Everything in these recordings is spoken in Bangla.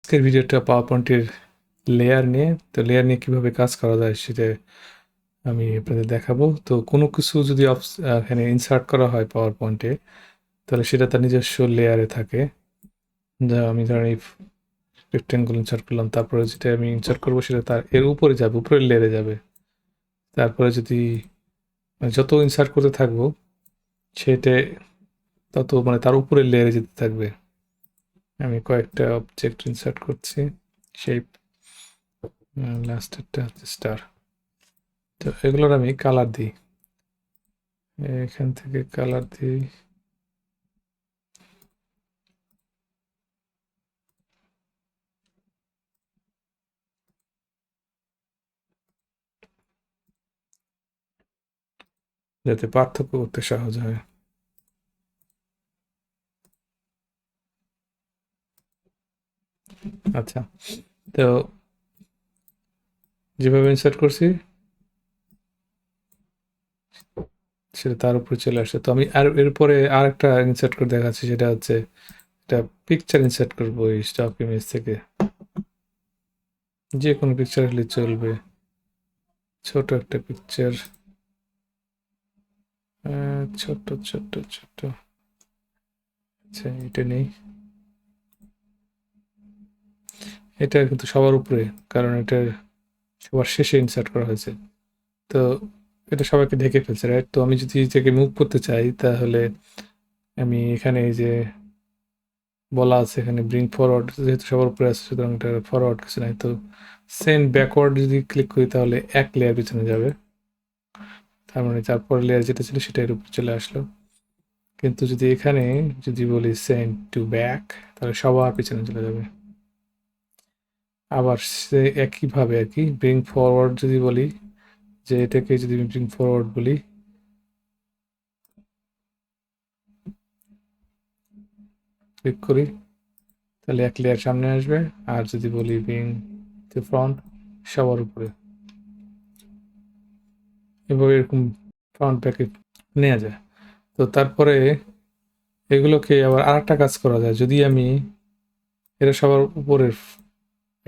আজকের ভিডিওটা পাওয়ারপয়েন্টের লেয়ার নিয়ে। তো লেয়ার নিয়ে কিভাবে কাজ করা যায় সেটা আমি আপনাদের দেখাবো। তো কোনো কিছু যদি এখানে ইনসার্ট করা হয় পাওয়ার পয়েন্টে, তাহলে সেটা তার নিজস্ব লেয়ারে থাকে। যা আমি ধরেন এই রেক্টেঙ্গল ইনসার্ট করলাম, তারপরে যেটা আমি ইনসার্ট করবো সেটা তার এর উপরে যাবে, উপরের লেয়ারে যাবে। তারপরে যদি যত ইনসার্ট করতে থাকবো সেটা তত তার উপরের লেয়ারে যেতে থাকবে। আমি কয়েকটা অবজেক্ট ইনসার্ট করছি। শেপ, লাস্টেরটা হচ্ছে স্টার। তো এগুলোর আমি কালার দিই, এখান থেকে কালার দিই। যাতে পার্থক্য করতে সহজ হয়। আচ্ছা, তো যেভাবে ইনসার্ট করছি সেটা তার উপরে চলে আসে। তো আমি আর এরপরে আর একটা ইনসার্ট করে দেখাচ্ছি, সেটা হচ্ছে একটা পিকচার ইনসার্ট করবো এই স্টক ইমেজ থেকে। যে কোনো পিকচার হলে চলবে, ছোট একটা পিকচার, ছোট ছোট ছোট। আচ্ছা, এটা নেই, এটা কিন্তু সবার উপরে, কারণ এটা সবার শেষে ইনসার্ট করা হয়েছে। তো এটা সবাইকে ঢেকে ফেলছে, রাইট? তো আমি যদি এটাকে মুভ করতে চাই, তাহলে আমি এখানে এই যে বলা আছে এখানে ব্রিং ফরওয়ার্ড, যেহেতু সবার উপরে আছে সুতরাং এটা ফরওয়ার্ড কিছু নাই। তো সেন্ড ব্যাকওয়ার্ড যদি ক্লিক করি তাহলে এক লেয়ার পিছনে যাবে, তার মানে তারপর লেয়ার যেটা ছিল সেটা এর উপরে চলে আসলো। কিন্তু যদি এখানে যদি বলি সেন্ড টু ব্যাক, তাহলে সবার পিছনে চলে যাবে। আবার সে একইভাবে আর কি ব্রিং ফরওয়ার্ড যদি বলি, যে এটাকে যদি আমি ব্রিং ফরওয়ার্ড বলি, ক্লিক করি, তাহলে এক লেয়ার সামনে আসবে। আর যদি বলি ব্রিং টু ফ্রন্ট, সবার উপরে। এভাবে এরকম ফ্রন্ট ব্যাকে নেওয়া যায়। তো তারপরে এগুলোকে আবার আরেকটা কাজ করা যায়, যদি আমি এটা সবার উপরের,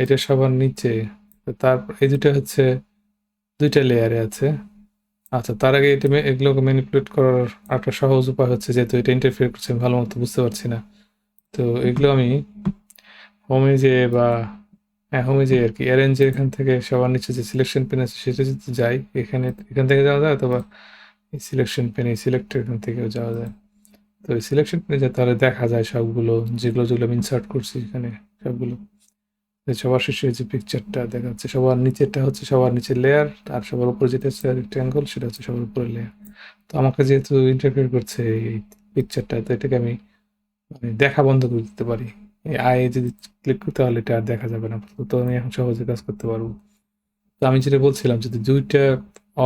এটা সবার নিচে, তো তারপর এই দুটো হচ্ছে দুইটা লেয়ারে আছে। আচ্ছা, তার আগে এটা এগুলোকে ম্যানিপুলেট করার একটা সহজ উপায় হচ্ছে, যেহেতু এটা ইন্টারফেয়ার করছে আমি ভালো মতো বুঝতে পারছি না। তো এগুলো আমি হোমে যে বা হ্যাঁ হোমে যে আর কি অ্যারেঞ্জের এখান থেকে সবার নিচে যে সিলেকশন পেন আছে সেটা যদি যাই, এখান থেকে যাওয়া যায়, অথবা এই সিলেকশন পেন এই সিলেক্টের এখান থেকেও যাওয়া যায়। তো এই সিলেকশন পেনে যায় তাহলে দেখা যায় সবগুলো, যেগুলো যেগুলো আমি ইনসার্ট করছি এখানে সবগুলো। সবার শেষে যে পিকচারটা দেখা যাচ্ছে, সবার নিচেরটা হচ্ছে সবার নিচের লেয়ার, আর সবার উপরে যেটা হচ্ছে রেক্ট্যাঙ্গল সেটা হচ্ছে সবার উপরের লেয়ার। তো আমাকে যেহেতু ইন্টারফেয়ার করছে এই পিকচারটা, তো এটাকে আমি দেখা বন্ধ করে দিতে পারি। এই আয়ে যদি ক্লিক করতে, তাহলে এটা আর দেখা যাবে না। তো আমি এখন সহজে কাজ করতে পারবো। তো আমি যেটা বলছিলাম, যদি দুইটা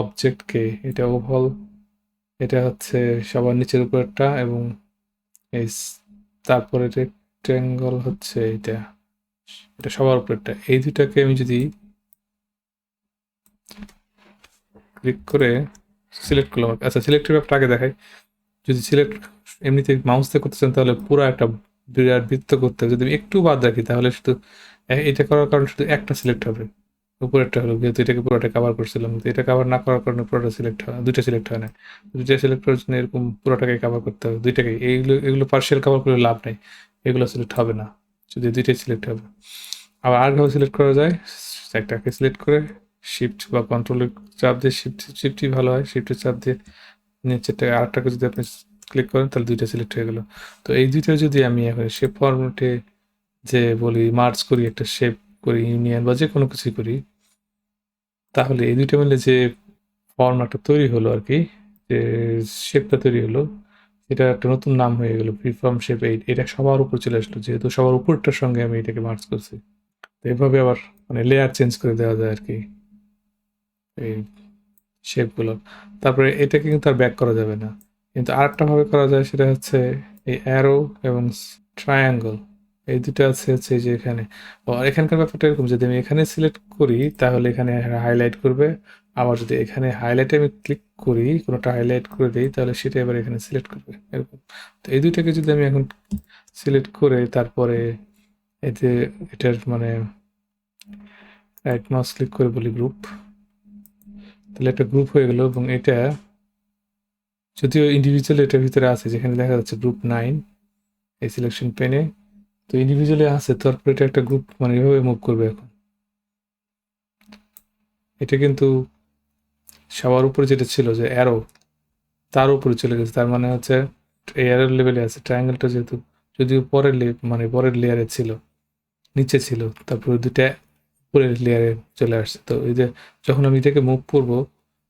অবজেক্টকে, এটা ওভাল, এটা হচ্ছে সবার নিচের উপরেরটা, এবং এই তারপরে রেক্ট্যাঙ্গল হচ্ছে এটা, এটা সবার উপরেরটা, এই দুটাকে আমি যদি ক্লিক করে সিলেক্ট করলাম। আচ্ছা, সিলেক্টের ব্যাপারটা আগে দেখাই। যদি সিলেক্ট এমনিতে মাউস দিয়ে করতে চান, তাহলে পুরো একটা বিরাট বৃত্ত করতে হবে। যদি আমি একটু বাদ রাখি, তাহলে শুধু এটা করার কারণে শুধু একটা সিলেক্ট হবে, উপরেরটা হলো, যেহেতু এটাকে পুরোটা কভার করছিলাম। তো এটা কভার না করার কারণে পুরোটা সিলেক্ট হয়, দুইটা সিলেক্ট হয় না। দুইটা সিলেক্ট করার জন্য এরকম পুরোটাকে কভার করতে হবে, দুইটাকেই। এইগুলো এগুলো পার্শিয়াল কভার করে লাভ নেই, এগুলো সিলেক্ট হবে না, যদি দুইটাই সিলেক্ট হবে। আবার আরেকভাবে সিলেক্ট করা যায়, একটাকে সিলেক্ট করে শিফট বা কন্ট্রোলের চাপ দিয়ে, শিফটই ভালো হয়, শিফটের চাপ দিয়ে নিচেরটা আরেকটাকে যদি আপনি ক্লিক করেন, তাহলে দুইটা সিলেক্ট হয়ে গেল। তো এই দুইটা যদি আমি এখন শেপ ফরম্যাটে যে বলি মার্জ করি, একটা শেপ করি, ইউনিয়ন বা যে কোনো কিছুই করি, তাহলে এই দুইটা মিলে যে ফর্মটা তৈরি হলো আর কি, যে শেপটা তৈরি হলো, এটা একটা নতুন নাম হয়ে গেল ফ্রিফর্ম শেপ 8। এটা সবার উপর চলে আসলো, যেহেতু সবার উপরটার সঙ্গে আমি এটাকে মার্জ করছি। তো এভাবে আবার লেয়ার চেঞ্জ করে দেওয়া যায় আর কি এই শেপগুলো। তারপরে এটাকে কিন্তু আর ব্যাক করা যাবে না। কিন্তু আরেকটা ভাবে করা যায়, সেটা হচ্ছে এই অ্যারো এবং ট্রায়াঙ্গল, এই দুটো আছে হচ্ছে এই যে এখানে। আর এখানকার ব্যাপারটা এরকম, যদি আমি এখানে সিলেক্ট করি তাহলে এখানে হাইলাইট করবে। আবার যদি এখানে হাইলাইটে আমি ক্লিক করি, কোনোটা হাইলাইট করে দিই, তাহলে সেটা এবার এখানে সিলেক্ট করবে এরকম। তো এই দুইটাকে যদি আমি এখন সিলেক্ট করে তারপরে এতে এটার মানে রাইট মাউস ক্লিক করে বলি গ্রুপ, তাহলে একটা গ্রুপ হয়ে গেল। এবং এটা যদিও ইন্ডিভিজুয়াল এটার ভিতরে আছে, যেখানে দেখা যাচ্ছে গ্রুপ 9 এই সিলেকশন পেনে, তো ইন্ডিভিজুয়ালি আছে, তারপরে এটা একটা গ্রুপ মানে এভাবে মুভ করবে। এখন এটা কিন্তু সবার উপরে যেটা ছিল যে অ্যারো, তার উপরে চলে গেছে, তার মানে হচ্ছে এই অ্যারোর লেভেলে আছে। ট্রায়াঙ্গেলটা যেহেতু যদিও পরের মানে পরের লেয়ারে ছিল, নিচে ছিল, তারপরে দুইটা উপরের লেয়ারে চলে আসছে। তো এই যে যখন আমি এটাকে মুভ করবো,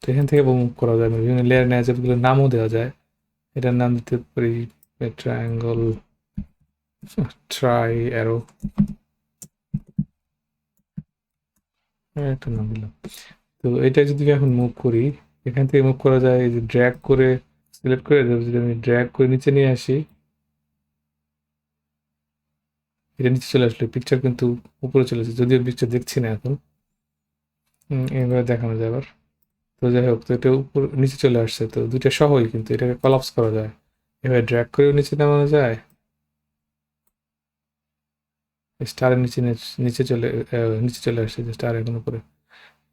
তো এখান থেকে মুভ করা যায়, বিভিন্ন লেয়ার নেওয়া যায়, এগুলো নামও দেওয়া যায়। এটার নাম দিতে পারি ট্রায়াঙ্গল, ট্রাই অ্যারো, একটা নাম দিলাম। তো এটা যদি আমি এখন মুভ করি, এখান থেকে মুভ করা যায়, এই যে ড্র্যাগ করে সিলেক্ট করে যদি আমি ড্র্যাগ করে নিচে নিয়ে আসি, এটা নিচে চলে আসলে পিকচার কিন্তু উপরে চলে আসে, যদিও পিকচার দেখছি না এখন। এইভাবে দেখানো যায় আবার। তো যাই হোক, তো এটা উপর নিচে চলে আসছে, তো দুইটা সহই, কিন্তু এটাকে কলাপস করা যায়, এভাবে ড্র্যাগ করেও নিচে নামানো যায়, স্টারের নিচে নিচে চলে নিচে চলে আসছে, যে স্টার এখন উপরে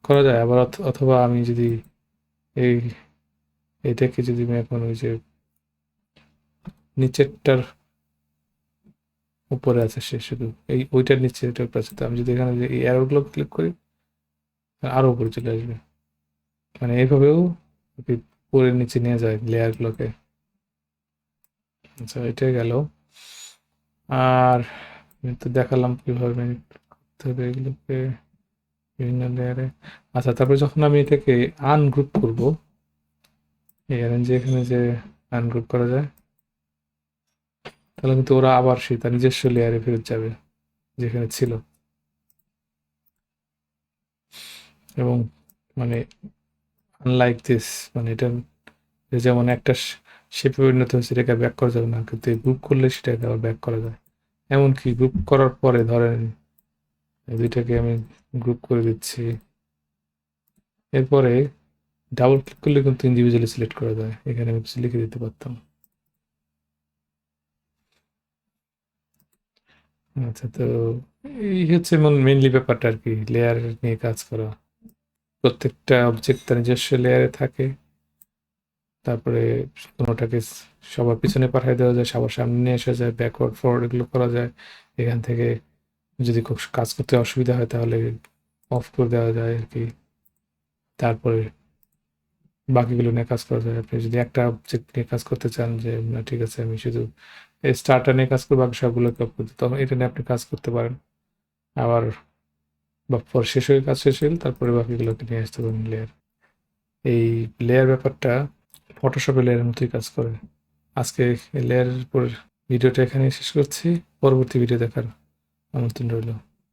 করা যায় আবার। অথবা আমি যদি এই এটাকে যদি আমি এখন ওই যে নিচেরটার উপরে আছে, সে শুধু এই ওইটার নিচে এটার উপরে আছে, তো আমি যদি এখানে যে এই অ্যারোগুলো ক্লিক করি, আরো উপরে চলে আসবে। মানে এইভাবেও উপরের নিচে নিয়ে যায় লেয়ারগুলোকে। আচ্ছা, এটাই গেল। আর আমি তো দেখালাম কিভাবে ম্যানেজ করতে হবে এগুলোকে বিভিন্ন লেয়ারে। আচ্ছা, তারপরে যখন আমি এটাকে আনগ্রুপ করব, এই অ্যারেঞ্জে এখানে যে আনগ্রুপ করা যায়, তাহলে কিন্তু ওরা আবার সে তার নিজস্ব লেয়ারে ফেরত যাবে যেখানে ছিল। এবং মানে আনলাইক দিস, মানে এটা যেমন একটা শেপে পরিণত হয়েছে, এটাকে ব্যাক করা যাবে না, কিন্তু গ্রুপ করলে সেটাকে আবার ব্যাক করা যায়। এমনকি গ্রুপ করার পরে ধরেন এই দুইটাকে আমি গ্রুপ করে দিচ্ছি, এরপরে ডাবল ক্লিক করলে কিন্তু ইন্ডিভিজুয়ালি সিলেক্ট করা যায়, এখানে আমি কিছু লিখে দিতে পারতাম। আচ্ছা, তো এই হচ্ছে মেনলি ব্যাপারটা আর কি, লেয়ার নিয়ে কাজ করা। প্রত্যেকটা অবজেক্ট তার নিজস্ব লেয়ারে থাকে, তারপরে কোনোটাকে সবার পিছনে পাঠিয়ে দেওয়া যায়, সবার সামনে নিয়ে আসা যায়, ব্যাকওয়ার্ড ফরওয়ার্ড এগুলো করা যায়। এখান থেকে যদি খুব কাজ করতে অসুবিধা হয় তাহলে অফ করে দেওয়া যায় আর কি। তারপরে বাকিগুলো নিয়ে কাজ করা যায়। আপনি যদি একটা অবজেক্ট নিয়ে কাজ করতে চান, যে না ঠিক আছে আমি শুধু এই স্টারটা নিয়ে কাজ করবো, বাকি সবগুলোকে অফ করতে, তখন এটা নিয়ে আপনি কাজ করতে পারেন। আবার বা পর শেষ হয়ে কাজ শেষ হলে তারপরে বাকিগুলোকে নিয়ে আসতে পারেন লেয়ার। এই লেয়ার ব্যাপারটা ফটোশপে লেয়ারের মতোই কাজ করে। আজকে এই লেয়ারের উপর ভিডিওটা এখানে শেষ করছি, পরবর্তী ভিডিও দেখার আমন্ত্রণ রইল।